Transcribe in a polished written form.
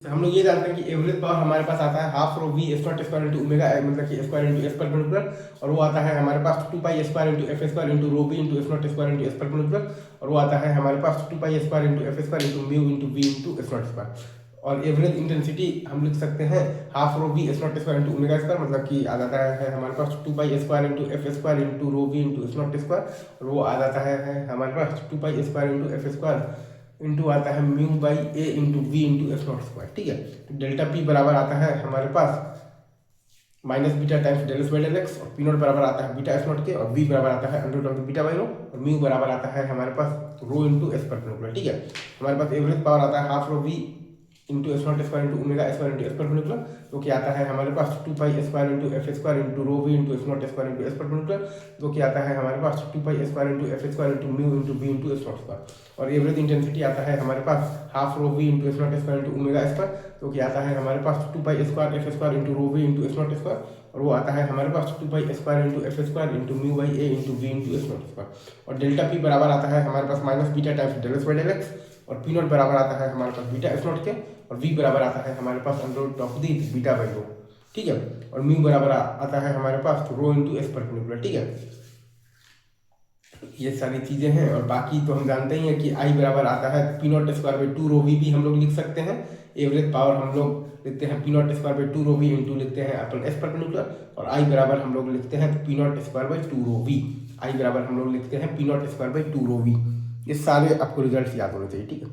हम लोग ये जानते हैं कि एवरेज पावर हमारे पास आता है half rho V S not square into omega, मतलब कि स्क्वायर इंटू एस परपेंडिकुलर, और वो आता है हमारे पास 2 pi square into F square into rho V into S not square into S perpendicular, और वो आता है हमारे पास 2 pi square into F square into mu into V into S not square. और एवरेज इंटेंसिटी हम लिख सकते हैं half rho V S not square into omega square, मतलब कि आ जाता है हमारे पास 2 pi square into F square into rho V into S not square, और वो आ जाता है हमारे पास 2 pi square into F square into आता है mu by A into V into S not square. ठीक है, तो डेल्टा पी बराबर आता है हमारे पास minus beta times del S by del X, और पी नॉट बराबर आता है बीटा एस नॉट के, और वी बराबर आता है under root of beta by rho, और म्यू बराबर आता है हमारे पास रो इंटू एस परपेंडिकुलर। ठीक है, हमारे पास एवरेज पावर आता है half rho V into S not square into omega square into S perpendicular, जो कि आता है हमारे पास 2 pi square into F square into rho V into S not square into S perpendicular, जो कि आता है हमारे पास 2 pi square into F square into mu into V into S not square. और एवरेज इंटेंसिटी आता है हमारे पास half rho V into S not square into omega square, जो कि आता है हमारे पास 2 pi square F square into rho V into S not square, और वो आता है हमारे पास 2 pi square into F square into mu by A into V into S not square. और डेल्टा पी बराबर आता है हमारे पास minus beta times del S by del X, और पी नॉट बराबर आता है हमारे पास बीटा एस नॉट के, और वी बराबर आता है हमारे पास under root of the beta by rho. ठीक है, और म्यू बराबर आता है हमारे पास रो इंटू एस परपेंडिकुलर। ठीक है, ये सारी चीज़ें हैं, और बाकी तो हम जानते ही हैं कि आई बराबर आता है P not square by 2 rho V भी हम लोग लिख सकते हैं। एवरेज पावर हम लोग लिखते हैं P not square by 2 rho V into लिखते हैं अपन एस परपेंडिकुलर, और आई बराबर हम लोग लिखते हैं P not square by 2 rho V. I बराबर हम लोग लिखते हैं P not square by 2 rho V. ये सारे आपको रिजल्ट याद होने चाहिए। ठीक है।